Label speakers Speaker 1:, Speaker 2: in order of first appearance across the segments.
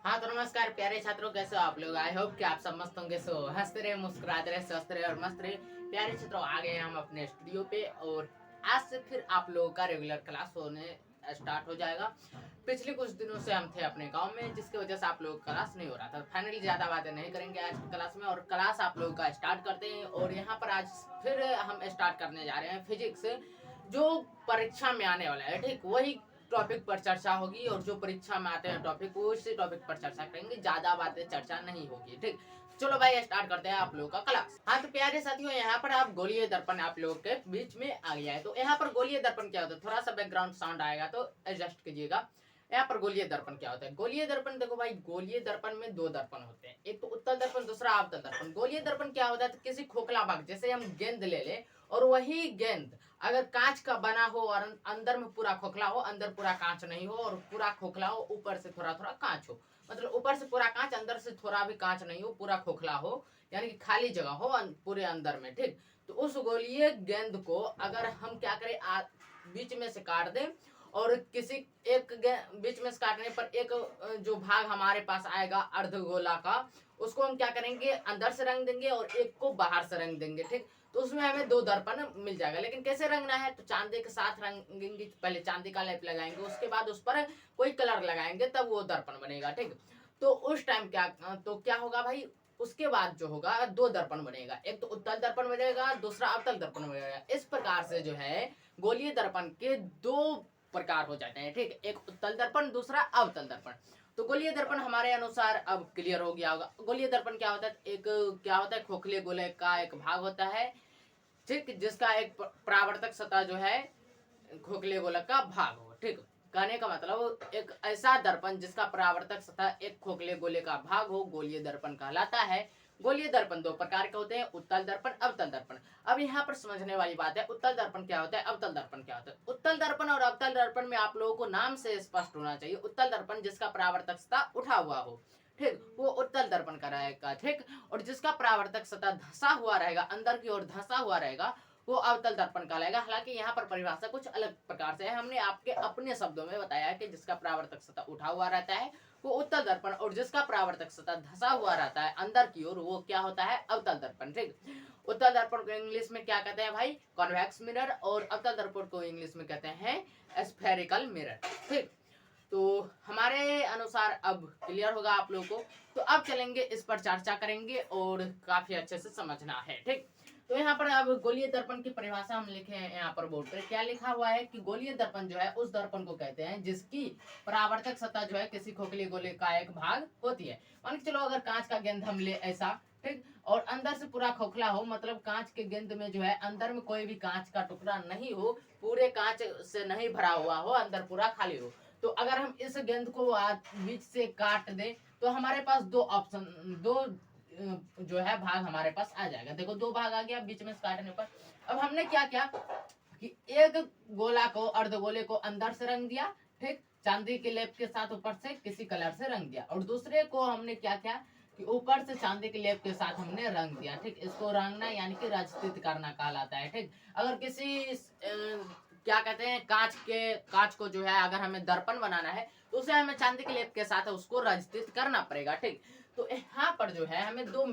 Speaker 1: हाँ तो नमस्कार प्यारे छात्रों, कैसे हो आप लोग। आई होप कि आप सब मस्त होंगे। सो हंसते रहे, मुस्कुराते रहे, स्वस्थ रहे और मस्त रहे। प्यारे छात्रों, आ गए हम अपने स्टूडियो पे और आज से फिर आप लोगों का रेगुलर क्लास होने स्टार्ट हो जाएगा। पिछले कुछ दिनों से हम थे अपने गांव में, जिसकी वजह से आप लोगों का क्लास नहीं हो रहा था। फाइनली ज्यादा बातें नहीं करेंगे आज की क्लास में और क्लास आप लोगों का स्टार्ट करते हैं। और यहाँ पर आज फिर हम स्टार्ट करने जा रहे हैं फिजिक्स, जो परीक्षा में आने वाला है। ठीक, वही टॉपिक पर चर्चा होगी और जो परीक्षा में आते हैं टॉपिक, वो इसी टॉपिक पर चर्चा करेंगे। ज्यादा बातें चर्चा नहीं होगी। ठीक, चलो भाई स्टार्ट करते हैं आप लोगों का क्लास। हाँ तो प्यारे साथियों, यहाँ पर आप गोलीय दर्पण आप लोगों के बीच में आ गया है। तो यहाँ पर गोलीय दर्पण क्या होता है, थोड़ा सा बैकग्राउंड साउंड आएगा तो एडजस्ट कीजिएगा। यहाँ पर गोलीय दर्पण क्या होता है। गोलीय दर्पण देखो भाई, गोलीय दर्पण में दो दर्पण होते हैं, एक तो उत्तल दर्पण, दूसरा अवतल दर्पण। गोलीय दर्पण क्या होता है, तो किसी खोखला भाग, जैसे हम गेंद ले ले और वही गेंद अगर कांच का बना हो और अंदर में पूरा खोखला हो, अंदर पूरा कांच नहीं हो, और पूरा खोखला हो, ऊपर से थोड़ा थोड़ा कांच हो, मतलब ऊपर से पूरा कांच, अंदर से थोड़ा भी कांच नहीं हो, पूरा खोखला हो, यानी कि खाली जगह हो पूरे अंदर में। ठीक, तो उस गोलीय गेंद को अगर हम क्या करें, बीच में से काट दें और किसी एक बीच में से काटने पर एक जो भाग हमारे पास आएगा अर्धगोला का, उसको हम क्या करेंगे, अंदर से रंग देंगे और एक को बाहर से रंग देंगे। ठीक, तो उसमें हमें दो दर्पण मिल जाएगा। लेकिन कैसे रंगना है, तो चांदी के साथ रंगेंगे। पहले चांदी का लेप लगाएंगे, उसके बाद उस पर कोई कलर लगाएंगे, तब वो दर्पण बनेगा। ठीक, तो उस टाइम क्या होगा भाई, उसके बाद जो होगा दो दर्पण बनेगा, एक तो उत्तल दर्पण बनेगा, दूसरा अवतल दर्पण बनेगा। इस प्रकार से जो है गोलीय दर्पण के दो प्रकार हो जाते हैं। ठीक, एक उत्तल दर्पण, दूसरा अवतल दर्पण। तो गोलीय दर्पण हमारे अनुसार अब क्लियर हो गया होगा। गोलीय दर्पण क्या होता है, एक क्या होता है, खोखले गोले का एक भाग होता है। ठीक, जिसका एक परावर्तक सतह जो है खोखले गोलक का भाग हो। ठीक, कहने का मतलब एक ऐसा दर्पण जिसका परावर्तक सतह एक खोखले गोले का भाग हो, गोलीय दर्पण कहलाता है। गोलीय दर्पण दो प्रकार के होते हैं, उत्तल दर्पण, अवतल दर्पण। अब यहाँ पर समझने वाली बात है, उत्तल दर्पण क्या होता है, अवतल दर्पण क्या होता है। उत्तल दर्पण और अवतल दर्पण में आप लोगों को नाम से स्पष्ट होना चाहिए। उत्तल दर्पण जिसका परावर्तक सतह उठा हुआ हो, ठीक, वो उत्तल दर्पण का रहेगा। ठीक, और जिसका परावर्तक सतह धंसा हुआ रहेगा, अंदर की ओर धंसा हुआ रहेगा, वो अवतल दर्पण कहलाएगा। हालांकि यहाँ पर परिभाषा कुछ अलग प्रकार से है, हमने आपके अपने शब्दों में बताया है कि जिसका परावर्तक सतह उठा हुआ रहता है वो उत्तल दर्पण, और जिसका परावर्तक सतह धंसा हुआ रहता है अंदर की ओर, वो क्या होता है, अवतल दर्पण। ठीक, उत्तल दर्पण को इंग्लिश में क्या कहते हैं भाई, कॉन्वेक्स मिरर, और अवतल दर्पण को इंग्लिश में कहते हैं स्फेरिकल मिरर। ठीक, तो हमारे अनुसार अब क्लियर होगा आप लोगों को। तो अब चलेंगे, इस पर चर्चा करेंगे और काफी अच्छे से समझना है। ठीक, तो यहाँ पर अब गोलीय दर्पण की परिभाषा हम लिखे हैं। यहाँ पर बोर्ड पर क्या लिखा हुआ है कि गोलीय दर्पण जो है उस दर्पण को कहते हैं जिसकी परावर्तक सतह जो है किसी खोखली गोले का एक भाग होती है। मान के चलो अगर कांच का गेंद हम ले ऐसा, ठीक, और अंदर से पूरा खोखला हो, मतलब कांच के गेंद में जो है अंदर में कोई भी कांच का टुकड़ा नहीं हो, पूरे कांच से नहीं भरा हुआ हो, अंदर पूरा खाली हो। तो अगर हम इस गेंद को बीच से काट दें तो हमारे पास दो ऑप्शन, दो जो है भाग हमारे पास आ जाएगा। देखो दो भाग आ गया बीच में से काटने पर। अब हमने क्या किया कि एक गोला को, अर्धगोले को अंदर से रंग दिया, ठीक, चांदी के लेप के साथ ऊपर से किसी कलर से रंग दिया, और दूसरे को हमने क्या किया कि ऊपर से चांदी के लेप के साथ हमने रंग दिया। ठीक, इसको रंगना यानी कि रजतित करना कहलाता है। ठीक, अगर किसी क्या कहते हैं, कांच को जो है अगर हमें दर्पण बनाना है तो उसे हमें चांदी के लेप के साथ उसको रजतित करना पड़ेगा। ठीक, तो यहाँ पर जो है हमें दो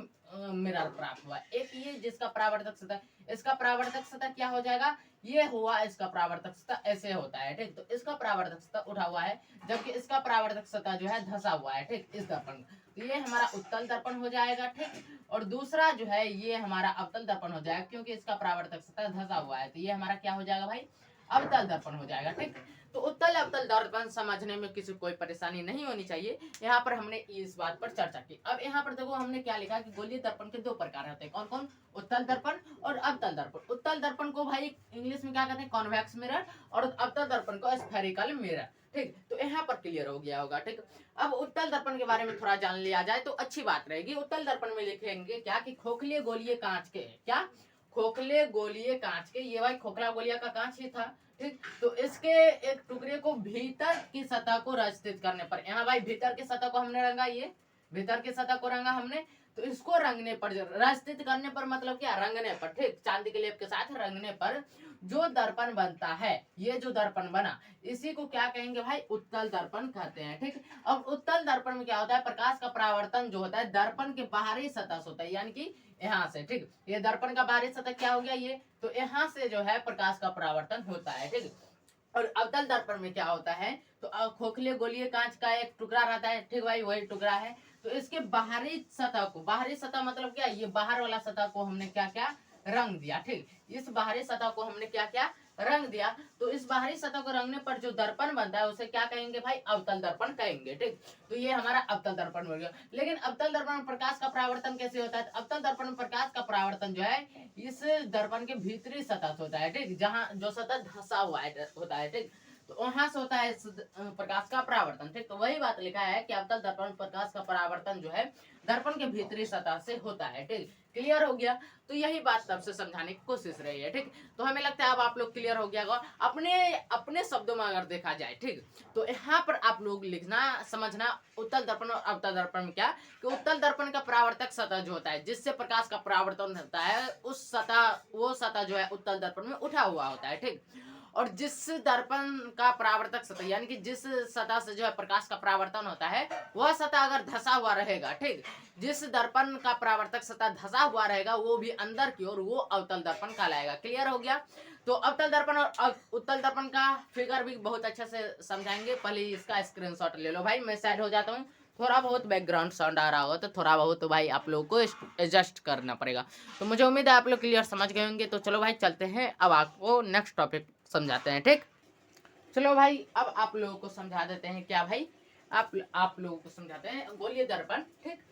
Speaker 1: मिरर प्राप्त हुआ, एक ये जिसका परावर्तक सतह, इसका परावर्तक सतह क्या हो जाएगा, ये हुआ इसका परावर्तक सतह ऐसे होता है। ठीक, तो इसका परावर्तक सतह उठा हुआ है, जबकि इसका परावर्तक सतह जो है धंसा हुआ है। ठीक, इस दर्पण, तो ये हमारा उत्तल दर्पण हो जाएगा। ठीक, और दूसरा जो है ये हमारा अवतल दर्पण हो जाएगा, क्योंकि इसका परावर्तक सतह धंसा हुआ है, तो ये हमारा क्या हो जाएगा भाई, अवतल दर्पण हो जाएगा। ठीक, तो उत्तल अवतल दर्पण समझने में किसी कोई परेशानी नहीं होनी चाहिए। यहाँ पर हमने इस बात पर चर्चा की। अब यहाँ पर देखो हमने क्या लिखा कि गोलीय दर्पण के दो प्रकार होते हैं, कौन कौन, उत्तल दर्पण और अवतल दर्पण। उत्तल दर्पण को भाई इंग्लिश में क्या कहते हैं, कॉन्वेक्स मिरर, और अवतल दर्पण को स्फेरिकल मिरर। ठीक, तो यहाँ पर क्लियर हो गया होगा। ठीक, अब उत्तल दर्पण के बारे में थोड़ा जान लिया जाए तो अच्छी बात रहेगी। उत्तल दर्पण में लिखेंगे क्या कि खोखले गोलीय कांच के, क्या, खोखले गोलीय कांच के, ये भाई खोखला गोलिया का कांच ही था। ठीक, तो इसके एक टुकड़े को भीतर की सतह को रचित करने पर, यहाँ भाई भीतर की सतह को हमने रंगा, ये भीतर की सतह को रंगा हमने, तो इसको रंगने पर, रास्तित करने पर मतलब क्या, रंगने पर, ठीक, चांदी के लेप के साथ रंगने पर जो दर्पण बनता है, ये जो दर्पण बना, इसी को क्या कहेंगे भाई, उत्तल दर्पण कहते हैं, ठीक। अब उत्तल दर्पण में क्या होता है, प्रकाश का परावर्तन जो होता है दर्पण के बाहरी सतह से होता है, यानी कि यहाँ से, ठीक, ये दर्पण का बाहरी सतह क्या हो गया ये, तो यहाँ से जो है प्रकाश का परावर्तन होता है, ठीक। और अवतल दर्पण में क्या होता है, तो खोखले गोलीय कांच का एक टुकड़ा रहता है, ठीक भाई, वही टुकड़ा है। तो इसके बाहरी सतह को, बाहरी सतह मतलब क्या, ये बाहर वाला सतह को हमने क्या क्या रंग दिया, ठीक। इस बाहरी सतह को हमने क्या क्या रंग दिया। तो इस बाहरी सतह को रंगने पर जो दर्पण बनता है उसे क्या कहेंगे भाई, अवतल दर्पण कहेंगे, ठीक। तो ये हमारा अवतल दर्पण हो गया। लेकिन अवतल दर्पण में प्रकाश का परावर्तन कैसे होता है, अवतल दर्पण में प्रकाश का परावर्तन जो है इस दर्पण के भीतरी सतह से होता है, ठीक, जहाँ जो सतह धसा हुआ होता है, ठीक। तो वहां से होता है प्रकाश का परावर्तन, ठीक। तो वही बात लिखा है कि अवतल दर्पण में प्रकाश का परावर्तन जो है दर्पण के भीतरी सतह से होता है, ठीक। क्लियर हो गया। तो यही बात सबसे समझाने की कोशिश रही है, ठीक। तो हमें लगता है अब आप लोग क्लियर हो गया होगा। अपने अपने शब्दों में अगर देखा जाए, ठीक, तो यहाँ पर आप लोग लिखना समझना उत्तल दर्पण और अवतल दर्पण में क्या, कि उत्तल दर्पण का परावर्तक सतह जो होता है जिससे प्रकाश का परावर्तन होता है, उस सतह, वो सतह जो है उत्तल दर्पण में उठा हुआ होता है, ठीक। और जिस दर्पण का परावर्तक सतह, यानी कि जिस सतह से जो है प्रकाश का परावर्तन होता है, वह सतह अगर धसा हुआ रहेगा, ठीक, जिस दर्पण का परावर्तक सतह धसा हुआ रहेगा वो भी अंदर की ओर, वो अवतल दर्पण कहलाएगा। क्लियर हो गया। तो अवतल दर्पण और उत्तल दर्पण का फिगर भी बहुत अच्छे से समझाएंगे। पहले इसका स्क्रीनशॉट ले लो भाई, मैं साइड हो जाता हूँ। थोड़ा बहुत बैकग्राउंड साउंड आ रहा होगा तो थोड़ा बहुत तो भाई आप लोगों को एडजस्ट करना पड़ेगा। तो मुझे उम्मीद है आप लोग क्लियर समझ गए होंगे। तो चलो भाई चलते हैं, अब आपको नेक्स्ट टॉपिक समझाते हैं, ठीक। चलो भाई अब आप लोगों को समझा देते हैं क्या भाई, आप लोगों को समझाते हैं गोलीय दर्पण, ठीक।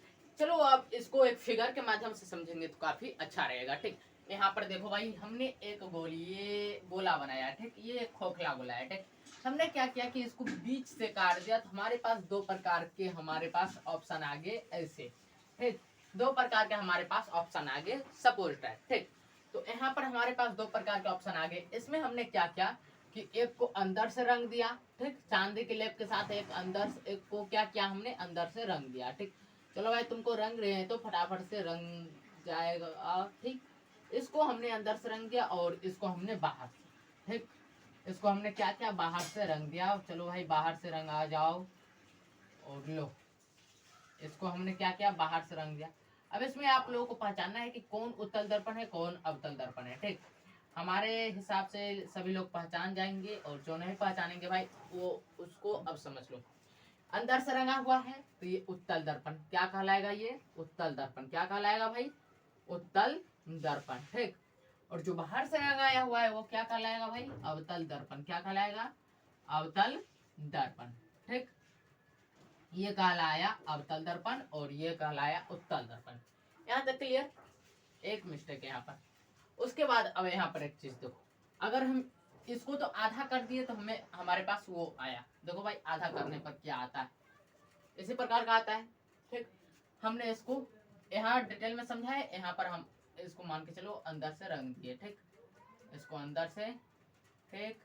Speaker 1: चलो अब इसको एक फिगर के माध्यम से समझेंगे तो काफी अच्छा रहेगा, ठीक। यहाँ पर देखो भाई, हमने एक गोलीय गोला बनाया, ठीक, ये एक खोखला गोला है, ठीक। हमने क्या किया कि इसको बीच से काट दिया, तो हमारे पास दो प्रकार के हमारे पास ऑप्शन आ गए ऐसे, ठीक, दो प्रकार के हमारे पास ऑप्शन आ गए सपोज टाइप, ठीक। तो यहाँ पर हमारे पास दो प्रकार के ऑप्शन आ गए। इसमें हमने क्या किया कि एक को अंदर से रंग दिया, ठीक, चांदी के लेप के साथ एक अंदर, एक को क्या किया हमने अंदर से रंग दिया, ठीक। चलो भाई तुमको रंग रहे हैं तो फटाफट से रंग जाएगा, ठीक। इसको हमने अंदर से रंग दिया और इसको हमने बाहर से, ठीक, इसको हमने क्या किया बाहर से रंग दिया। चलो भाई बाहर से रंग आ जाओ, और लो इसको हमने क्या किया बाहर से रंग दिया। अब इसमें आप लोगों को पहचानना है कि कौन उत्तल दर्पण है कौन अवतल दर्पण है, ठीक। हमारे हिसाब से सभी लोग पहचान जाएंगे, और जो नहीं पहचानेंगे भाई वो उसको अब समझ लो। अंदर से रंगा हुआ है तो ये उत्तल दर्पण क्या कहलाएगा, ये उत्तल दर्पण क्या कहलाएगा भाई, उत्तल दर्पण, ठीक। और जो बाहर से रंगाया हुआ है वो क्या कहलाएगा भाई, अवतल दर्पण क्या कहलाएगा, अवतल दर्पण, ठीक। ये कहलाया अवतल दर्पण और ये कहलाया उत्तल दर्पण। यहाँ तक क्लियर। एक मिस्टेक यहाँ पर, उसके बाद अब यहाँ पर एक चीज देखो, अगर हम इसको तो आधा कर दिए तो हमें हमारे पास वो आया, देखो भाई आधा करने पर क्या आता है, इसी प्रकार का आता है, ठीक। हमने इसको यहाँ डिटेल में समझा है, यहाँ पर हम इसको मान के चलो अंदर से रंग दिए, ठीक, इसको अंदर से, ठीक।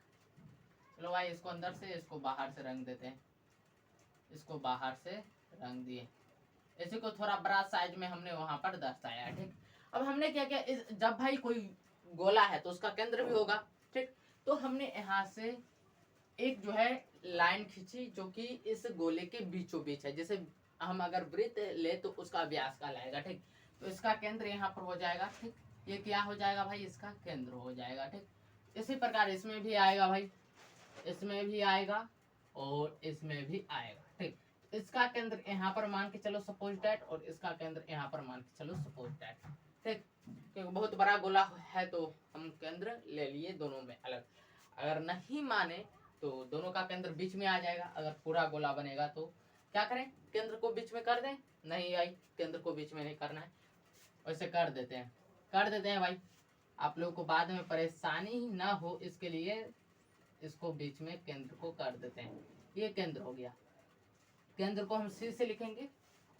Speaker 1: चलो भाई इसको अंदर से, इसको बाहर से रंग देते हैं, इसको बाहर से रंग दिए, इसी को थोड़ा बड़ा साइज में हमने वहां पर दर्शाया, ठीक। अब हमने क्या किया, जब भाई कोई गोला है तो उसका केंद्र भी होगा, ठीक। तो हमने यहाँ से एक जो है लाइन खींची जो कि इस गोले के बीचों बीच है, जैसे हम अगर वृत्त ले तो उसका व्यास का लाएगा, ठीक। तो इसका केंद्र यहाँ पर हो जाएगा, ठीक। ये क्या हो जाएगा भाई, इसका केंद्र हो जाएगा, ठीक। इसी प्रकार इसमें भी आएगा भाई, इसमें भी आएगा और इसमें भी आएगा, ठीक। इसका केंद्र यहाँ पर मान के चलो सपोज डैट, और इसका केंद्र यहाँ पर मान के चलो सपोज डैट, ठीक। क्योंकि बहुत बड़ा गोला है तो हम केंद्र ले लिए दोनों में अलग। अगर नहीं माने तो दोनों का केंद्र बीच में आ जाएगा। अगर पूरा गोला बनेगा तो क्या करें, केंद्र को बीच में कर दें, नहीं भाई केंद्र को बीच में नहीं करना है, वैसे कर देते हैं भाई, आप लोगों को बाद में परेशानी ना हो इसके लिए इसको बीच में केंद्र को कर देते हैं। ये केंद्र हो गया, केंद्र को हम सी से लिखेंगे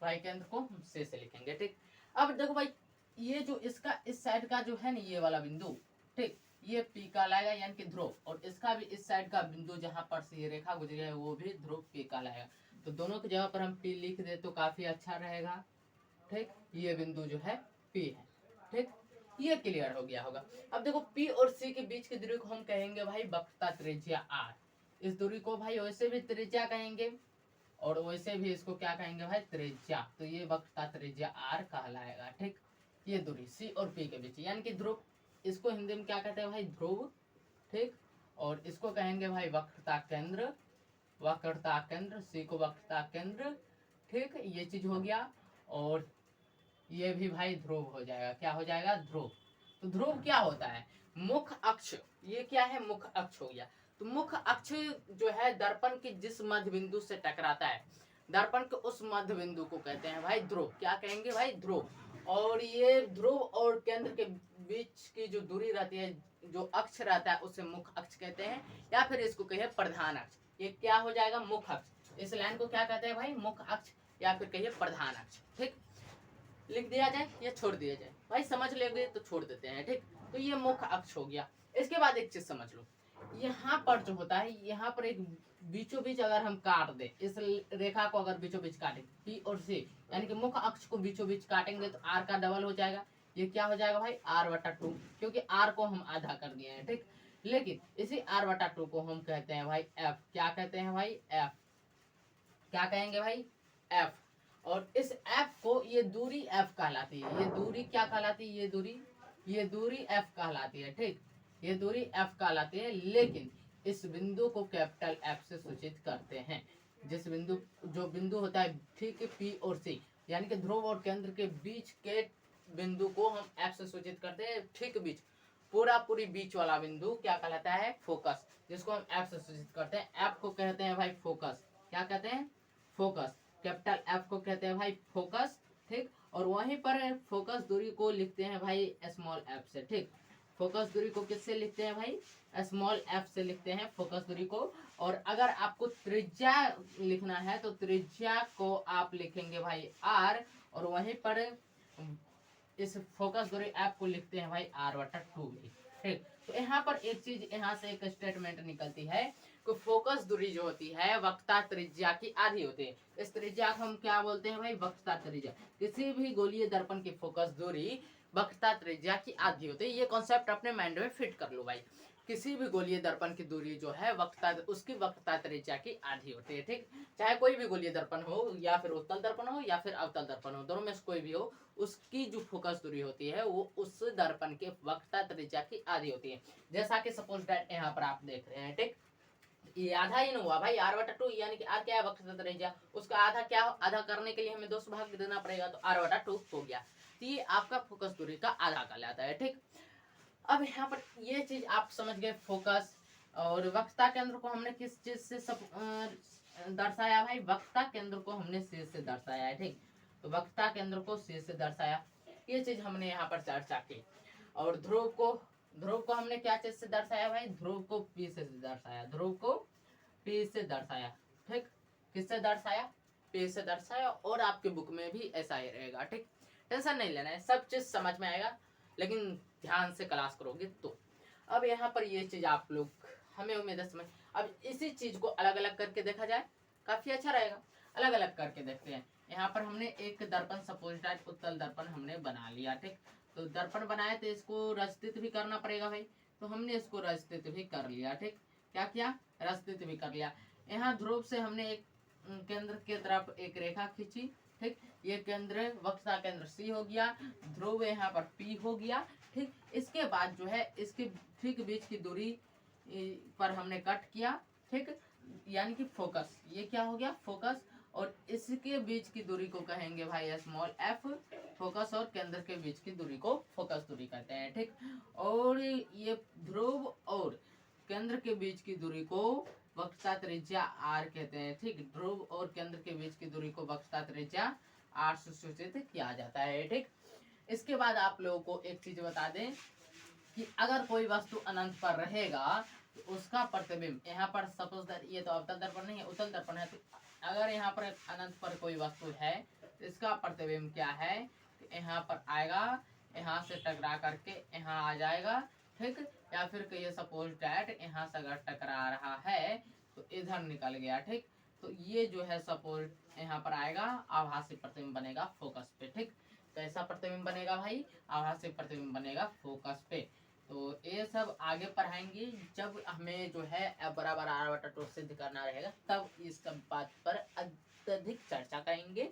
Speaker 1: भाई, केंद्र को हम सी से लिखेंगे, ठीक। अब देखो भाई ये जो इसका इस साइड का जो है ना ये वाला बिंदु, ठीक, ये पी कहलाएगा यानी कि ध्रुव, और इसका भी इस साइड का बिंदु जहाँ पर से ये रेखा गुजरी है वो भी ध्रुव पी कहलाएगा। तो दोनों की जगह पर हम पी लिख दे तो काफी अच्छा रहेगा, ठीक, ये बिंदु जो है P है। ठीक, ये क्लियर हो गया होगा। अब देखो P और C के बीच की दूरी को हम कहेंगे भाई वक्रता त्रिज्या R। इस दूरी को भाई वैसे भी त्रिज्या कहेंगे और वैसे भी इसको क्या कहेंगे भाई त्रिज्या, तो ये वक्रता त्रिज्या R कहलाएगा। ठीक, ये दूरी C और P के बीच यानी कि ध्रुव, इसको हिंदी में क्या कहते हैं भाई ध्रुव। ठीक, और इसको कहेंगे भाई वक्रता केंद्र, वक्रता केंद्र, C को वक्रता केंद्र। ठीक, ये चीज हो गया और ये भी भाई ध्रुव हो जाएगा। क्या हो जाएगा? ध्रुव। तो ध्रुव क्या होता है? मुख्य अक्ष, ये क्या है? मुख्य अक्ष हो गया। तो मुख्य अक्ष जो है दर्पण के जिस मध्य बिंदु से टकराता है, दर्पण के उस मध्य बिंदु को कहते हैं भाई ध्रुव। क्या कहेंगे भाई? ध्रुव। और ये ध्रुव और केंद्र के बीच की जो दूरी रहती है, जो अक्ष रहता है, उसे मुख्य अक्ष कहते हैं, या फिर इसको कहिए प्रधान अक्ष। ये क्या हो जाएगा? मुख्य अक्ष। इस लाइन को क्या कहते हैं भाई? मुख्य अक्ष, या फिर कहिए प्रधान अक्ष। ठीक, लिख दिया जाए या छोड़ दिया जाए? भाई समझ लेंगे तो छोड़ देते हैं। ठीक, तो ये मुख्य अक्ष हो गया। इसके बाद एक चीज समझ लो, यहाँ पर जो होता है, यहाँ पर एक बीचों बीच अगर हम काट दे, इस रेखा को अगर बीचों बीच काटे P और C, यानी कि मुख्य अक्ष को बीचों बीच काटेंगे तो R का डबल हो जाएगा। ये क्या हो जाएगा भाई? R/2, क्योंकि R को हम आधा कर दिए हैं। ठीक, लेकिन इसी R/2 को हम कहते हैं भाई F। क्या कहते हैं भाई? F। क्या कहेंगे भाई? F। और इस F को, ये दूरी F कहलाती है। ये दूरी क्या कहलाती है? ये दूरी F कहलाती है। ठीक, ये दूरी F कहलाती है, लेकिन इस बिंदु को कैपिटल F से सूचित करते हैं। जिस बिंदु, जो बिंदु होता है ठीक P और C, यानी कि ध्रुव और केंद्र के बीच के बिंदु को हम F से सूचित करते हैं। ठीक बीच, पूरी बीच वाला बिंदु क्या कहलाता है? फोकस, जिसको हम F से सूचित करते हैं। F को कहते हैं भाई फोकस। क्या कहते हैं? फोकस। कैपिटल F को कहते हैं भाई फोकस। ठीक, और वहीं पर फोकस दूरी को लिखते हैं भाई स्मॉल f से। ठीक, फोकस दूरी को किससे लिखते हैं भाई? स्मॉल f से लिखते हैं फोकस दूरी को। और अगर आपको त्रिज्या लिखना है तो त्रिज्या को आप लिखेंगे भाई r, और वहीं पर इस फोकस दूरी f को लिखते हैं भाई R/2 भी। ठीक, तो यहाँ पर एक चीज, यहाँ से एक स्टेटमेंट निकलती है कि फोकस दूरी जो होती है वक्रता त्रिज्या की आधी होती है। इस त्रिज्या को हम क्या बोलते हैं भाई? वक्रता त्रिज्या। किसी भी गोलीय दर्पण की फोकस दूरी वक्रता त्रिज्या की आधी होती है। ये कॉन्सेप्ट अपने माइंड में फिट कर लो भाई। किसी भी गोलीय दर्पण की दूरी जो है वक्रता, उसकी वक्रता त्रिज्या की आधी होती है। ठीक, चाहे कोई भी गोलीय दर्पण हो, या फिर उत्तल दर्पण हो, या फिर अवतल दर्पण हो, दोनों में से कोई भी हो, उसकी जो फोकस दूरी होती है वो उस दर्पण के वक्रता त्रिज्या की आधी होती है। जैसा कि सपोज दैट यहाँ पर आप देख रहे हैं। ठीक, ये आधा ही नहीं हुआ भाई, R/2, यानी कि R क्या है? वक्रता त्रिज्या। उसका आधा क्या? आधा करने के लिए हमें 2 से भाग देना पड़ेगा, तो R/2 हो गया। तो ये आपका फोकस दूरी का आधा कहलाता है। ठीक, अब यहाँ पर ये चीज आप समझ गए, फोकस। और वक्रता केंद्र को हमने किस चीज से दर्शाया भाई? वक्रता केंद्र को हमने C से दर्शाया है। ठीक, तो वक्रता केंद्र को C से दर्शाया, ये चीज हमने यहाँ पर चर्चा की। और ध्रुव को हमने क्या चीज से दर्शाया भाई? ध्रुव को P से दर्शाया, ध्रुव को P से दर्शाया। ठीक, किससे दर्शाया? P से दर्शाया। और आपके बुक में भी ऐसा ही रहेगा। ठीक, टेंशन नहीं लेना है, सब चीज समझ में आएगा, लेकिन ध्यान से क्लास करोगे तो। अब यहाँ पर ये चीज आप लोग, हमें उम्मीद है समझ। अब इसी चीज को अलग अलग करके देखा जाए, काफी अच्छा रहेगा। अलग अलग करके देखते हैं। यहाँ पर हमने एक दर्पण, सपोज दैट उत्तल दर्पण हमने बना लिया। ठीक, तो दर्पण बनाए तो इसको रचित भी करना पड़ेगा भाई, तो हमने इसको रचित भी कर लिया। ठीक, क्या किया? रचित भी कर लिया। यहाँ ध्रुव से हमने एक केंद्र की तरफ एक रेखा खींची। ठीक, ये केंद्र, वक्रता केंद्र C हो गया, ध्रुव यहाँ पर P हो गया। ठीक, इसके बाद जो है इसके ठीक बीच की दूरी पर हमने कट किया। ठीक, यानी कि फोकस, ये क्या हो गया? फोकस। और इसके बीच की दूरी को कहेंगे भाई स्मॉल f। फोकस और केंद्र के बीच की दूरी को फोकस दूरी कहते हैं। ठीक, और ये ध्रुव और केंद्र के बीच की दूरी को वक्रता त्रिज्या R कहते हैं। ठीक, ध्रुव और केंद्र के बीच की दूरी को वक्रता त्रिज्या R से सूचित किया जाता है। ठीक, इसके बाद आप लोगों को एक चीज बता दें कि अगर कोई वस्तु अनंत पर रहेगा तो उसका प्रतिबिंब, यहाँ पर सपोज दैट ये तो अवतल दर्पण नहीं है, उत्तल दर्पण है, तो अगर यहाँ पर अनंत पर कोई वस्तु है तो इसका प्रतिबिंब क्या है? यहाँ पर आएगा, यहाँ से टकरा करके यहाँ आ जाएगा। ठीक, या फिर कहिए सपोज दैट यहाँ से अगर टकरा रहा है तो इधर निकल गया। ठीक, तो ये जो है सपोज यहाँ पर आएगा आभासी प्रतिबिंब बनेगा फोकस पे। ठीक, कैसा प्रतिबिंब बनेगा भाई? आभासी प्रतिबिंब बनेगा फोकस पे। तो ये सब आगे पढ़ाएंगे जब हमें जो है F बराबर r/2 सिद्ध करना रहेगा, तब इस सब बात पर अत्यधिक चर्चा करेंगे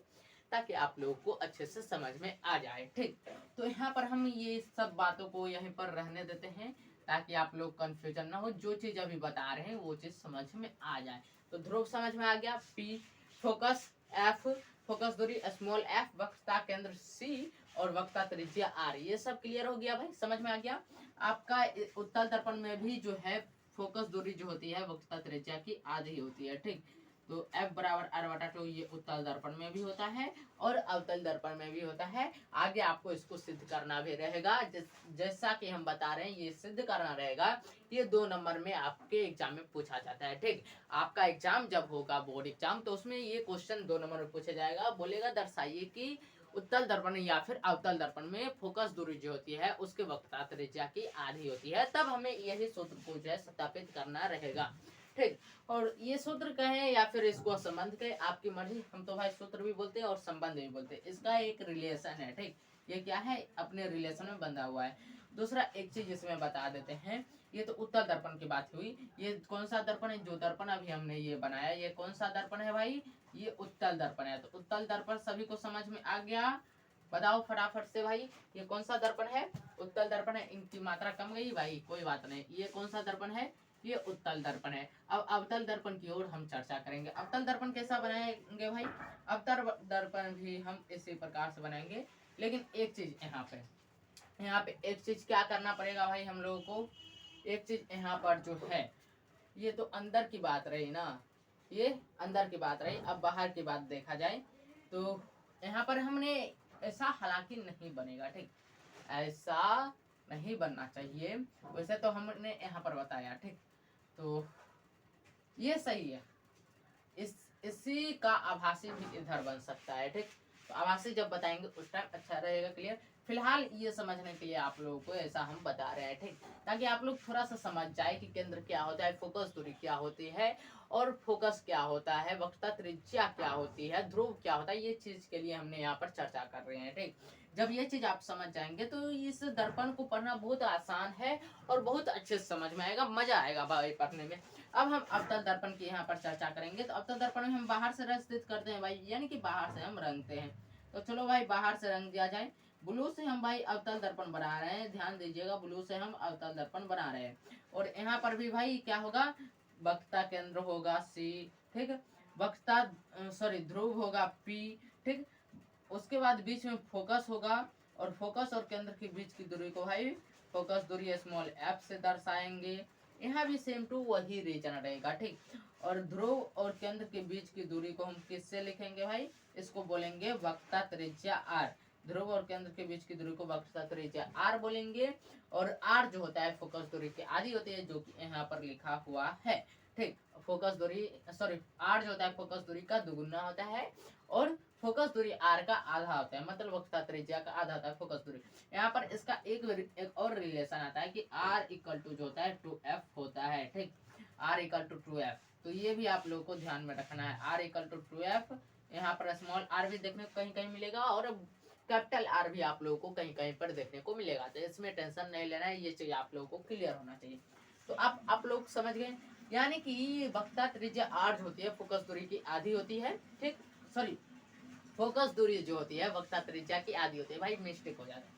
Speaker 1: ताकि आप लोगों को अच्छे से समझ में आ जाए। ठीक, तो यहाँ पर हम ये सब बातों को यहीं पर रहने देते हैं ताकि आप लोग कंफ्यूजन ना हो। जो चीज अभी बता रहे हैं वो चीज समझ में आ जाए। तो ध्रुव समझ में आ गया, P फोकस, F फोकस दूरी स्मॉल f, वक्रता केंद्र C और वक्रता त्रिज्या R, ये सब क्लियर हो गया भाई, समझ में आ गया। आपका उत्तल दर्पण में भी जो है फोकस दूरी जो होती है वक्रता त्रिज्या की आधी होती है। ठीक, तो F बराबर r/2 ये उत्तल दर्पण में भी होता है और अवतल दर्पण में भी होता है। आगे आपको इसको सिद्ध करना भी रहेगा, जैसा कि हम बता रहे हैं ये सिद्ध करना रहेगा। ये 2 नंबर में आपके एग्जाम में पूछा जाता है। ठीक, आपका एग्जाम जब होगा बोर्ड एग्जाम, तो उसमें ये क्वेश्चन 2 नंबर में पूछा जाएगा। बोलेगा दर्शाइए कि उत्तल दर्पण या फिर अवतल दर्पण में फोकस दूरी जो होती है उसके वक्रता त्रिज्या की आधी होती है। तब हमें यही सूत्र को जो है सत्यापित करना रहेगा। ठीक, और ये सूत्र कहें या फिर इसको संबंध कहें, आपकी मर्जी। हम तो भाई सूत्र भी बोलते हैं और संबंध भी बोलते हैं। इसका एक रिलेशन है। ठीक, ये क्या है? अपने रिलेशन में बंधा हुआ है। दूसरा एक चीज इसमें बता देते हैं, ये तो उत्तल दर्पण की बात हुई। ये कौन सा दर्पण है? जो दर्पण अभी हमने ये बनाया, ये कौन सा दर्पण है भाई? ये उत्तल दर्पण है। तो उत्तल दर्पण सभी को समझ में आ गया? बताओ फटाफट से भाई, ये कौन सा दर्पण है? उत्तल दर्पण है। इनकी मात्रा कम गई भाई, कोई बात नहीं। ये कौन सा दर्पण है? ये उत्तल दर्पण है। अब अवतल दर्पण की ओर हम चर्चा करेंगे। अवतल दर्पण कैसा बनाएंगे भाई? अवतल दर्पण भी हम इसी प्रकार से बनाएंगे, लेकिन एक चीज यहाँ पे एक चीज क्या करना पड़ेगा भाई हम लोगों को? एक चीज यहाँ पर जो है, ये तो अंदर की बात रही ना, ये अंदर की बात रही। अब बाहर की बात देखा जाए तो यहाँ पर हमने ऐसा हालांकि नहीं बनेगा। ठीक, ऐसा नहीं बनना चाहिए, वैसे तो हमने यहाँ पर बताया। ठीक, तो ये सही है। इसी का आभासी भी इधर बन सकता है। ठीक, तो आभासी जब बताएंगे उस टाइम अच्छा रहेगा। क्लियर? फिलहाल ये समझने के लिए आप लोगों को ऐसा हम बता रहे हैं। ठीक, ताकि आप लोग थोड़ा सा समझ जाए कि केंद्र क्या होता है, फोकस दूरी क्या होती है और फोकस क्या होता है, वक्रता त्रिज्या क्या होती है, ध्रुव क्या होता है। ये चीज के लिए हमने यहाँ पर चर्चा कर रहे हैं। ठीक, जब ये चीज आप समझ जाएंगे तो इस दर्पण को पढ़ना बहुत आसान है और बहुत अच्छे से समझ में आएगा, मजा आएगा भाई पढ़ने में। अब हम अवतल दर्पण की यहाँ पर चर्चा करेंगे। तो अवतल दर्पण में हम बाहर से रंजित करते हैं भाई, यानी कि बाहर से हम रंगते हैं। तो चलो भाई बाहर से रंग दिया जाए। ब्लू से हम भाई अवतल दर्पण बना रहे हैं, ध्यान दीजिएगा, ब्लू से हम अवतल दर्पण बना रहे हैं। और यहाँ पर भी भाई क्या होगा? वक्रता केंद्र होगा C। ठीक, वक्रता सॉरी ध्रुव होगा P। ठीक, उसके बाद बीच में फोकस होगा और फोकस और केंद्र के बीच की दूरी को भाई फोकस दूरी स्मॉल f से दर्शाएंगे। यहाँ भी सेम टू वही रीजन रहेगा। ठीक, और ध्रुव और केंद्र के बीच की दूरी को हम किससे लिखेंगे भाई? इसको बोलेंगे वक्रता त्रिज्या r। ध्रुव और केंद्र के बीच की दूरी को वक्रता त्रिज्या r बोलेंगे। और r जो होता है फोकस दूरी की आधी होती है, जो कि यहाँ पर लिखा हुआ है। ठीक, फोकस दूरी सॉरी r जो होता है फोकस दूरी का दुगुना होता है और फोकस दूरी r का आधा होता है, मतलब वक्रता त्रिज्या का आधा होता है फोकस दूरी। यहाँ पर इसका एक और रिलेशन आता है कि r इक्वल टू जो होता है 2f होता है। ठीक, r इक्वल टू 2f, तो ये भी आप लोगों को ध्यान में रखना है। r इक्वल टू 2f, यहाँ पर स्मॉल r भी देखने को कहीं कहीं मिलेगा और कैपिटल R भी आप लोगों को कहीं कहीं पर देखने को मिलेगा। तो इसमें टेंशन नहीं लेना है, ये चीज आप लोगों को क्लियर होना चाहिए। तो आप लोग समझ गए, यानी कि वक्रता त्रिज्या r जो होती है फोकस दूरी की आधी होती है। ठीक, सॉरी फोकस दूरी जो होती है वक्रता त्रिज्या की आधी होती है। भाई मिस्टेक हो जाता है,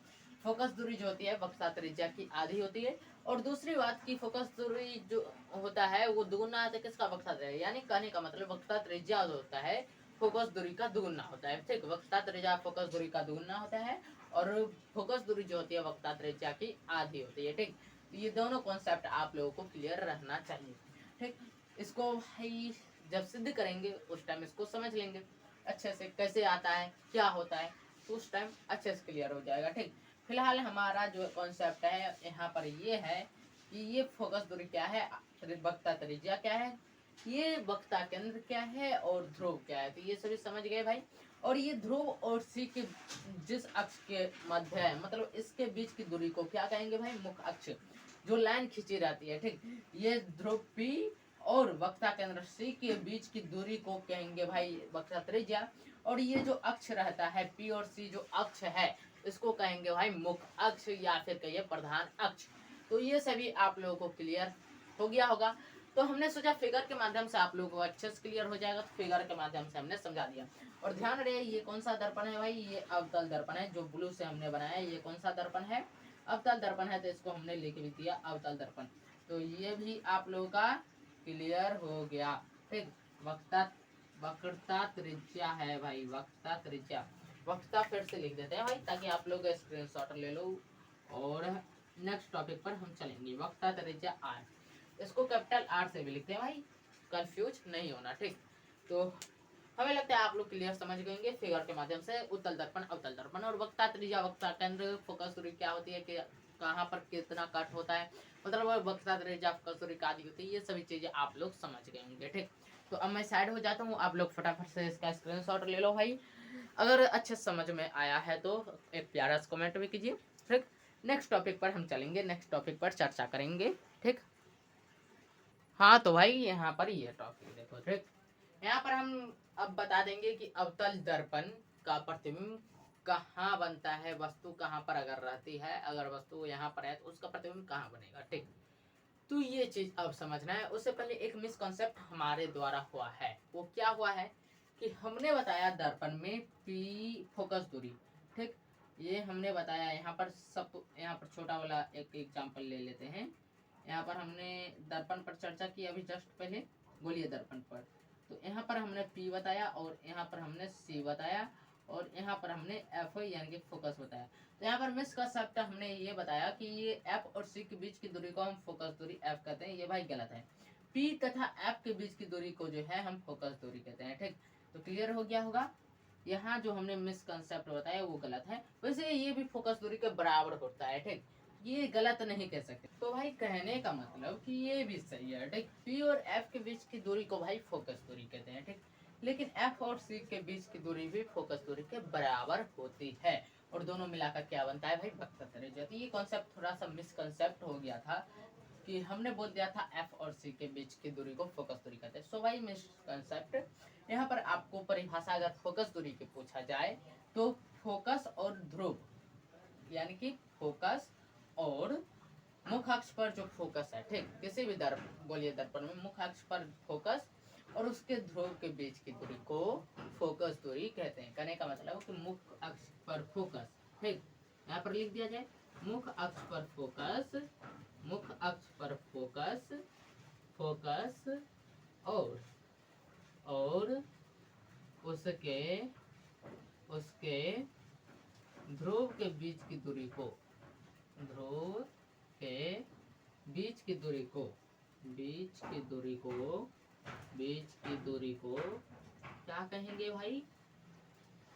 Speaker 1: फोकस दूरी जो होती है वक्रता त्रिज्या की आधी होती है। और दूसरी बात की फोकस दूरी जो होता है वो दुगुना होता है किसका? वक्रता त्रिज्या, यानी कहने का मतलब वक्रता त्रिज्या जो होता है फोकस दूरी का दुगुना होता है। ठीक, वक्रता त्रिज्या फोकस दूरी का दुगुना होता है और फोकस दूरी जो होती है वक्रता त्रिज्या की आधी होती है। ठीक, ये दोनों कॉन्सेप्ट आप लोगों को क्लियर रहना चाहिए। ठीक, इसको भाई जब सिद्ध करेंगे उस टाइम इसको समझ लेंगे अच्छे से, कैसे आता है क्या होता है, तो उस टाइम अच्छे से क्लियर हो जाएगा। ठीक, फिलहाल हमारा जो कॉन्सेप्ट है यहाँ पर ये है कि ये फोकस दूरी क्या है, वक्रता त्रिज्या क्या है, ये वक्रता केंद्र क्या है और ध्रुव क्या है। तो ये सभी समझ गए भाई। और ये ध्रुव और C के जिस अक्ष के मध्य है, मतलब इसके बीच की दूरी को क्या कहेंगे भाई? मुख्य अक्ष, जो लाइन खींची रहती है। ठीक, ये ध्रुव P और वक्ता केंद्र सी के बीच की दूरी को कहेंगे भाई वक्ता त्रिज्या। और ये जो अक्ष रहता है पी और सी जो अक्ष है इसको कहेंगे भाई मुख्य अक्ष या फिर कहिए प्रधान अक्ष। तो ये सभी आप लोगों को क्लियर हो गया होगा। तो हमने सोचा फिगर के माध्यम से आप लोगों को अच्छे से क्लियर हो जाएगा, तो फिगर के माध्यम से हमने समझा दिया। और ध्यान रहे ये कौन सा दर्पण है भाई, ये अवतल दर्पण है जो ब्लू से हमने बनाया है। ये कौन सा दर्पण है, अवतल दर्पण है, तो इसको हमने लिख भी दिया अवतल दर्पण। तो ये भी आप लोगों का क्लियर हो गया। ठीक, वक्रता त्रिज्या है भाई, वक्रता त्रिज्या। वक्ता फिर से लिख देते हैं भाई ताकि आप लोग स्क्रीनशॉट ले लो। और नेक्स्ट टॉपिक पर हम चलेंगे, वक्ता त्रिज्या आर। इसको कैपिटल आर से भी लिखते हैं भाई, कंफ्यूज नहीं होना। ठीक, तो हमें लगता है आप लोग क्लियर समझ गएंगे फिगर के माध्यम से। उत्तल दर्पण, अवतल दर्पण और वक्ता त्रिज्या, वक्ता केंद्र, फोकस दूरी क्या होती है कि कहाँ पर कितना कट होता है, मतलब वक्ता त्रिज्या, फोकस दूरी आदि होती है, ये सभी चीजें आप लोग समझ गए होंगे। ठीक, तो अब मैं साइड हो जाता हूँ, आप लोग फटाफट से इसका स्क्रीनशॉट ले लो भाई। अगर अच्छे समझ में आया है तो एक प्यारा सा कमेंट भी कीजिए। ठीक, नेक्स्ट टॉपिक पर हम चलेंगे, नेक्स्ट टॉपिक पर चर्चा करेंगे। ठीक, हाँ तो भाई यहाँ पर ये टॉपिक देखो। ठीक, यहाँ पर हम अब बता देंगे कि अवतल दर्पण का प्रतिबिंब कहाँ बनता है, वस्तु कहाँ पर अगर रहती है, अगर वस्तु यहाँ पर है तो उसका प्रतिबिंब कहाँ बनेगा। ठीक, तो ये चीज अब समझना है। उससे पहले एक मिसकॉन्सेप्ट हमारे द्वारा हुआ है, वो क्या हुआ है कि हमने बताया दर्पण में पी फोकस दूरी। ठीक, ये हमने बताया। यहाँ पर सब, यहाँ पर छोटा वाला एक एग्जांपल ले लेते हैं। यहाँ पर हमने दर्पण पर चर्चा की अभी जस्ट पहले, बोलिए दर्पण पर। तो यहाँ पर हमने पी बताया और यहाँ पर हमने सी बताया और यहाँ पर हमने एफ यानी कि फोकस बताया। तो यहाँ पर मिसकॉन्सेप्ट हमने ये बताया कि ये एफ और सी के बीच की दूरी को हम फोकस दूरी एफ कहते हैं, ये भाई गलत है। पी तथा एफ के बीच की दूरी को जो है हम फोकस दूरी कहते हैं। ठीक, तो क्लियर हो गया होगा। यहाँ जो हमने मिसकॉन्सेप्ट बताया वो गलत है, वैसे ये भी फोकस दूरी के बराबर होता है। ठीक, ये गलत नहीं कह सकते। तो भाई कहने का मतलब कि ये भी सही है। ठीक, पी और एफ के बीच की दूरी को भाई फोकस दूरी कहते हैं। ठीक, लेकिन एफ और सी के बीच की दूरी भी फोकस दूरी के बराबर होती है और दोनों मिलाकर क्या बनता है भाई, वक्ता त्रिज्या। तो ये कॉन्सेप्ट थोड़ा सा मिसकॉन्सेप्ट हो गया था कि हमने बोल दिया था एफ और सी के बीच की दूरी को फोकस दूरी कहते हैं। सो भाई मिसकॉन्सेप्ट। यहाँ पर आपको परिभाषा अगर फोकस दूरी की पूछा जाए तो फोकस और ध्रुव, यानी कि फोकस और मुख्य अक्ष पर जो फोकस है, ठीक, किसी भी दर्पण, बोलिए दर्पण में मुख्य अक्ष पर फोकस और उसके ध्रुव के बीच की दूरी को फोकस दूरी कहते हैं। कहने का मतलब कि मुख्य अक्ष पर फोकस। ठीक, यहाँ पर लिख दिया जाए मुख्य अक्ष पर फोकस, मुख्य अक्ष पर फोकस, फोकस और उसके उसके ध्रुव के बीच की दूरी को, ध्रुव के बीच की दूरी को, बीच की दूरी को, बीच की दूरी को क्या कहेंगे भाई,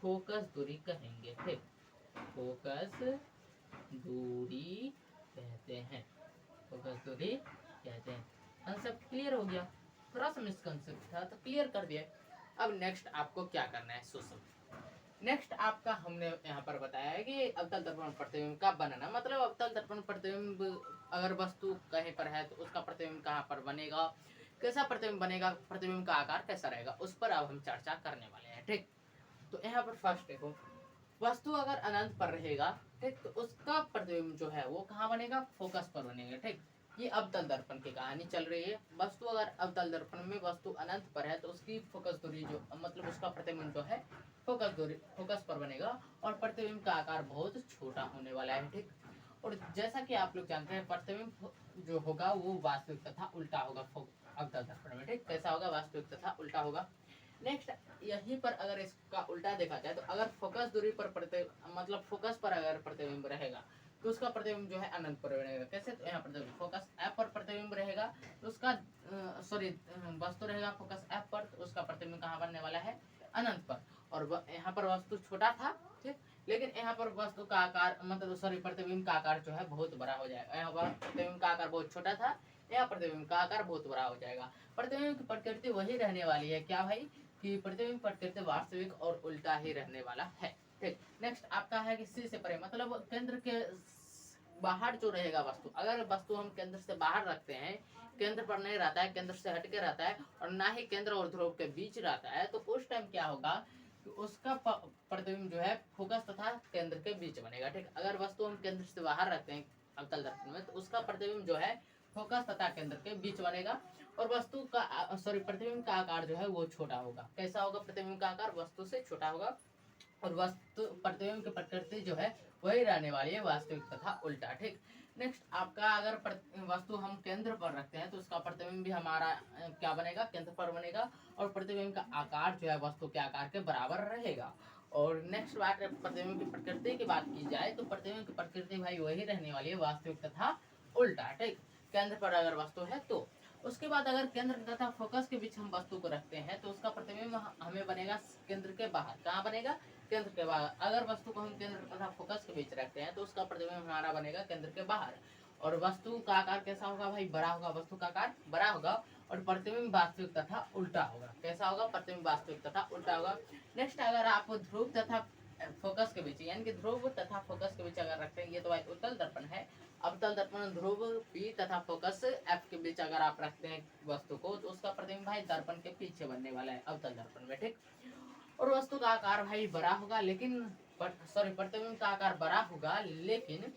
Speaker 1: फोकस दूरी कहेंगे। ठीक, फोकस दूरी कहते हैं, फोकस दूरी कहते हैं। कंसेप्ट क्लियर हो गया, थोड़ा सा मिसकंसेप्ट था तो क्लियर कर दिया। अब नेक्स्ट आपको क्या करना है सो समझो। नेक्स्ट आपका हमने यहाँ पर बताया है कि अवतल दर्पण प्रतिबिंब का बनाना, मतलब अवतल दर्पण प्रतिबिंब अगर वस्तु कहीं पर है तो उसका प्रतिबिंब कहाँ पर बनेगा, कैसा प्रतिबिंब बनेगा, प्रतिबिंब का आकार कैसा रहेगा, उस पर अब हम चर्चा करने वाले हैं। ठीक, तो यहाँ पर फर्स्ट देखो, वस्तु अगर अनंत पर रहेगा, ठीक, तो उसका प्रतिबिंब जो है वो कहाँ बनेगा, फोकस पर बनेगा। ठीक, ये अवतल दर्पण की कहानी चल रही है। वस्तु अगर अवतल दर्पण में वस्तु अनंत पर है तो उसकी फोकस दूरी जो, मतलब उसका प्रतिबिंब जो है फोकस दूरी, फोकस पर बनेगा और प्रतिबिंब का आकार बहुत छोटा होने वाला है। ठीक, और जैसा कि आप लोग जानते हैं प्रतिबिंब जो होगा वो वास्तविक तथा उल्टा होगा अवतल दर्पण में। ठीक, कैसा होगा, वास्तविक तथा उल्टा होगा। नेक्स्ट, यहीं पर अगर इसका उल्टा देखा जाए तो अगर फोकस दूरी पर मतलब फोकस पर अगर प्रतिबिंब रहेगा तो उसका प्रतिबिंब जो है अनंत पर रहेगा। कैसे, तो यहाँ पर फोकस एफ पर प्रतिबिंब रहेगा तो उसका सॉरी वस्तु रहेगा फोकस एफ पर, तो उसका प्रतिबिंब कहाँ बनने वाला है, अनंत पर। और यहाँ पर वस्तु छोटा था, ठीक, लेकिन यहाँ पर वस्तु का आकार, मतलब सॉरी प्रतिबिंब का आकार जो है बहुत बड़ा हो जाएगा। यहाँ पर प्रतिबिंब का आकार बहुत छोटा था, यहाँ प्रतिबिंब का आकार बहुत बड़ा हो जाएगा। प्रतिबिंब की प्रकृति वही रहने वाली है क्या भाई, कि प्रतिबिंब प्रकृति वास्तविक और उल्टा ही रहने वाला है। ठीक, नेक्स्ट आपका है कि सी से परे, मतलब केंद्र के बाहर जो रहेगा वस्तु, अगर वस्तु हम केंद्र से बाहर रखते हैं, केंद्र पर नहीं रहता है, केंद्र से हटके रहता है और ना ही केंद्र और ध्रुव के बीच रहता है, तो उस टाइम क्या होगा कि उसका प्रतिबिंब जो है फोकस तथा केंद्र के बीच बनेगा। ठीक, अगर वस्तु हम केंद्र से बाहर रखते हैं अवतल दर्पण में, तो उसका प्रतिबिंब जो है फोकस तथा केंद्र के बीच बनेगा और वस्तु का प्रतिबिंब का आकार जो है वो छोटा होगा। कैसा होगा प्रतिबिंब का आकार? वस्तु से छोटा होगा और वस्तु प्रतिबिंब की प्रकृति जो है वही रहने वाली है, वास्तविक तथा उल्टा। ठीक, नेक्स्ट आपका अगर वस्तु हम केंद्र पर रखते हैं तो उसका प्रतिबिंब भी हमारा क्या बनेगा? केंद्र पर बनेगा और प्रतिबिंब का आकार जो है वस्तु के आकार के बराबर रहेगा। और नेक्स्ट बात, प्रतिबिंब की प्रकृति की बात की जाए तो प्रतिबिंब की प्रकृति भाई वही रहने वाली है, वास्तविक तथा उल्टा। ठीक, केंद्र पर अगर वस्तु है तो। उसके बाद अगर केंद्र तथा फोकस के बीच हम वस्तु को रखते हैं तो उसका प्रतिबिंब हमें बनेगा केंद्र के बाहर। कहाँ बनेगा? केंद्र के बाहर। अगर वस्तु को हम केंद्र तथा फोकस के बीच रखते हैं तो उसका प्रतिबिंब हमारा बनेगा केंद्र के बाहर। और वस्तु का आकार कैसा होगा भाई? बड़ा होगा। वस्तु का आकार बड़ा होगा और प्रतिबिंब वास्तविक तथा उल्टा होगा। कैसा होगा? प्रतिबिंब वास्तविक तथा उल्टा होगा। नेक्स्ट, अगर आप ध्रुव तथा फोकस के बीच, यानी कि ध्रुव तथा फोकस के बीच अगर रखते हैं, ये तो भाई उत्तल दर्पण है। अवतल दर्पण ध्रुव P तथा फोकस F के बीच अगर आप रखते हैं वस्तु को, तो उसका प्रतिबिंब भाई दर्पण के पीछे बनने वाला है अवतल दर्पण में। ठीक, और वस्तु का आकार भाई बड़ा होगा, लेकिन प्रतिबिंब का आकार बड़ा होगा, लेकिन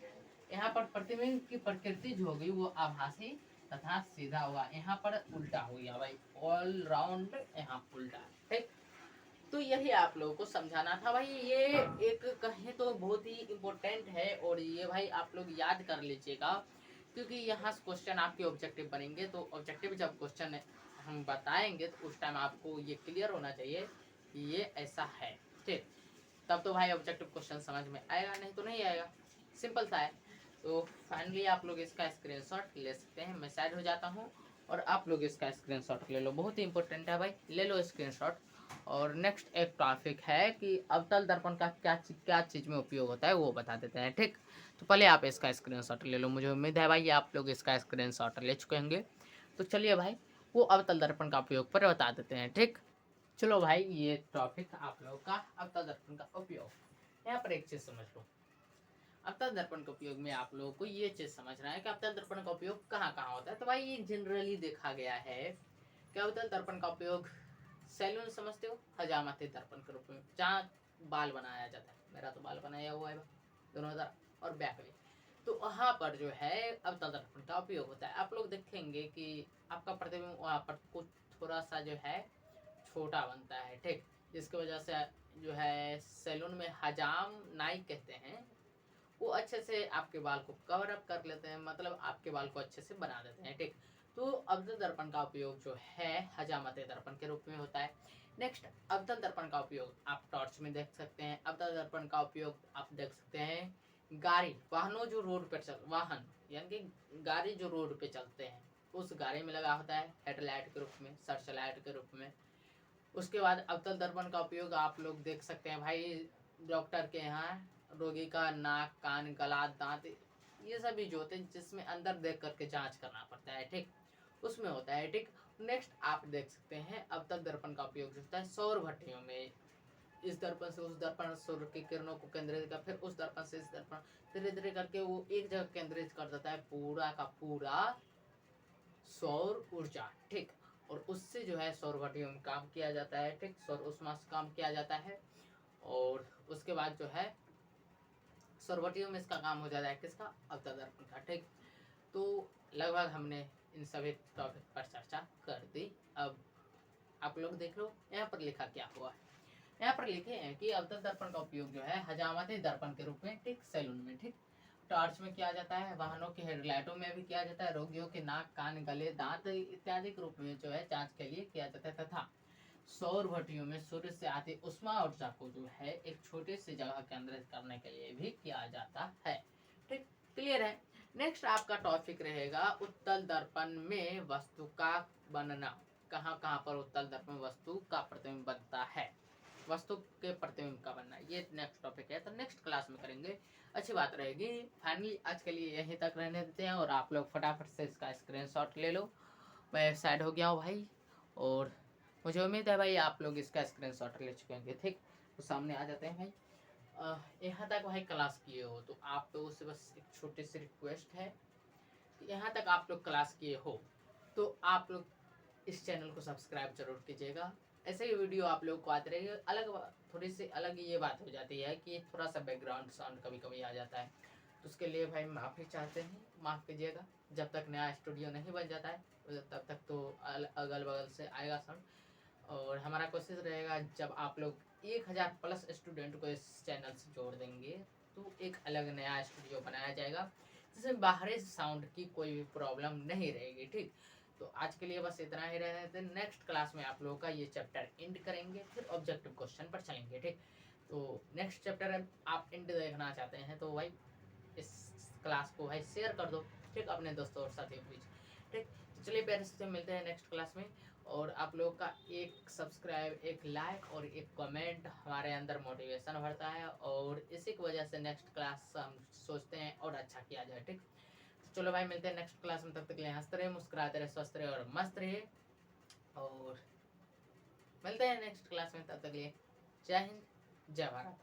Speaker 1: यहाँ पर प्रतिबिंब की प्रकृति जो होगी वो आभासी तथा सीधा होगा। यहाँ पर उल्टा हो गया भाई, ऑल राउंड यहाँ उल्टा। ठीक, तो यही आप लोगों को समझाना था भाई। ये एक कहें तो बहुत ही इम्पोर्टेंट है और ये भाई आप लोग याद कर लीजिएगा, क्योंकि यहाँ से क्वेश्चन आपके ऑब्जेक्टिव बनेंगे। तो ऑब्जेक्टिव जब क्वेश्चन हम बताएंगे तो उस टाइम आपको ये क्लियर होना चाहिए कि ये ऐसा है। ठीक, तब तो भाई ऑब्जेक्टिव क्वेश्चन समझ में आएगा, नहीं तो नहीं आएगा। सिंपल सा है। तो फाइनली आप लोग इसका स्क्रीनशॉट ले सकते हैं। मैं साइड हो जाता हूँ और आप लोग इसका स्क्रीनशॉट ले लो, बहुत ही इंपॉर्टेंट है भाई, ले लो स्क्रीनशॉट। और नेक्स्ट एक टॉपिक है कि अवतल दर्पण का क्या चीज़ में उपयोग होता है वो बता देते हैं। ठीक, तो पहले आप इसका स्क्रीनशॉट ले लो। मुझे उम्मीद है भाई आप लोग इसका स्क्रीनशॉट ले चुके होंगे। तो चलिए भाई वो अवतल दर्पण का उपयोग पर बता देते हैं। ठीक, चलो भाई ये टॉपिक आप लोगों का अवतल दर्पण का उपयोग। यहाँ पर एक चीज़ समझ लो, अवतल दर्पण के उपयोग में आप लोगों को ये चीज़ समझना है कि अवतल दर्पण का उपयोग कहाँ कहाँ होता है। तो भाई ये जनरली देखा गया है कि अवतल दर्पण का उपयोग सैलून समझते हो, हजामती दर्पण के रूप में, जहाँ बाल बनाया जाता है। मेरा तो बाल बनाया हुआ है दोनों तरफ और बैक भी, तो वहाँ पर जो है अवतल दर्पण का उपयोग होता है। आप लोग देखेंगे कि आपका प्रतिबिंब वहाँ पर कुछ थोड़ा सा जो है छोटा बनता है। ठीक, जिसकी वजह से जो है सैलून में हजाम नाई कहते हैं, वो अच्छे से आपके बाल को कवर अप कर लेते हैं, मतलब आपके बाल को अच्छे से बना देते हैं। ठीक, तो अवतल दर्पण का उपयोग जो है हजामती दर्पण के रूप में होता है। नेक्स्ट, अवतल दर्पण का उपयोग आप टॉर्च में देख सकते हैं। अवतल दर्पण का उपयोग आप देख सकते हैं गाड़ी, वाहनों जो रोड पर चल, वाहन यानी कि गाड़ी जो रोड पे चलते हैं, उस गाड़ी में लगा होता है हेडलाइट के रूप में, सर्च लाइट के रूप में। उसके बाद अवतल दर्पण का उपयोग आप लोग देख सकते हैं भाई डॉक्टर के यहाँ रोगी का नाक, कान, गला, दांत, ये सभी जो होते हैं जिसमें अंदर देख करके जांच करना पड़ता है। ठीक, उसमें होता है। ठीक, नेक्स्ट आप देख सकते हैं अवतल दर्पण का उपयोग होता है सौर भट्टियों में। इस दर्पण से उस दर्पण सूर्य की किरणों को केंद्रित कर, फिर उस दर्पण से इस दर्पण, धीरे धीरे करके वो एक जगह केंद्रित कर देता है पूरा का पूरा सौर ऊर्जा। ठीक, और उससे जो है सौर भट्टियों में काम किया जाता है। ठीक, सौर ऊष्मा से काम किया जाता है और उसके बाद जो है सौर भट्टियों में इसका काम हो जाता है किसका? अवतल दर्पण का। ठीक, तो लगभग हमने इन सभी टॉपिक पर चर्चा कर दी। अब आप लोग देख लो यहाँ पर लिखा क्या हुआ है। यहाँ पर लिखे हैं कि अवतल दर्पण का उपयोग जो है हजामती दर्पण के रूप में, ठीक, सैलून में, ठीक, टॉर्च में किया जाता है, वाहनों की हेडलाइटों में भी किया जाता है, रोगियों के नाक, कान, गले, दांत इत्यादि के रूप में जो है जांच के लिए किया जाता है, तथा सौर भट्टियों में सूर्य से आती उष्मा ऊर्जा को जो है एक छोटी सी जगह केंद्रित करने के लिए भी किया जाता है। ठीक, क्लियर है। नेक्स्ट आपका टॉपिक रहेगा उत्तल दर्पण में वस्तु का बनना। कहाँ कहाँ पर उत्तल दर्पण वस्तु का प्रतिबिंब बनता है, वस्तु के प्रतिबिंब का बनना, ये नेक्स्ट टॉपिक है। तो नेक्स्ट क्लास में करेंगे, अच्छी बात रहेगी। फाइनली आज के लिए यहीं तक रहने देते हैं और आप लोग फटाफट से इसका स्क्रीनशॉट ले लो। मैं साइड हो गया हूँ भाई और मुझे उम्मीद है भाई आप लोग इसका स्क्रीनशॉट ले चुके होंगे। ठीक, तो सामने आ जाते हैं भाई। यहाँ तक भाई क्लास किए हो तो आप लोगों से बस एक छोटी सी रिक्वेस्ट है कि यहाँ तक आप लोग क्लास किए हो तो आप लोग इस चैनल को सब्सक्राइब जरूर कीजिएगा। ऐसे ही वीडियो आप लोग को आते रहेगी। थोड़ी सी अलग ये बात हो जाती है कि थोड़ा सा बैकग्राउंड साउंड कभी कभी आ जाता है, तो उसके लिए भाई माफ़ी चाहते हैं, माफ़ कीजिएगा। जब तक नया स्टूडियो नहीं बन जाता है तब तक तो अगल बगल से आएगा साउंड। और हमारा कोशिश रहेगा जब आप लोग 1000 प्लस स्टूडेंट को इस चैनल से जोड़ देंगे तो एक अलग नया स्टूडियो बनाया जाएगा जिसमें बाहरी साउंड की कोई भी प्रॉब्लम नहीं रहेगी। ठीक, तो आज के लिए बस इतना ही रहने देते। नेक्स्ट क्लास में आप लोगों का ये चैप्टर एंड करेंगे, फिर ऑब्जेक्टिव क्वेश्चन पर चलेंगे। ठीक, तो नेक्स्ट चैप्टर आप एंड देखना चाहते हैं तो भाई इस क्लास को भाई शेयर कर दो, ठीक, अपने दोस्तों और साथियों के बीच। ठीक, तो चलिए प्यारे से मिलते हैं नेक्स्ट क्लास में। और आप लोगों का एक सब्सक्राइब, एक लाइक और एक कमेंट हमारे अंदर मोटिवेशन भरता है और इसी की वजह से नेक्स्ट क्लास हम सोचते हैं और अच्छा किया जाए। ठीक, तो चलो भाई मिलते हैं नेक्स्ट क्लास में। तब तक के लिए हंसते रहे, मुस्कुराते रहे, स्वस्थ रहे और मस्त रहे। और मिलते हैं नेक्स्ट क्लास में, तब तक के लिए जय हिंद, जय भारत।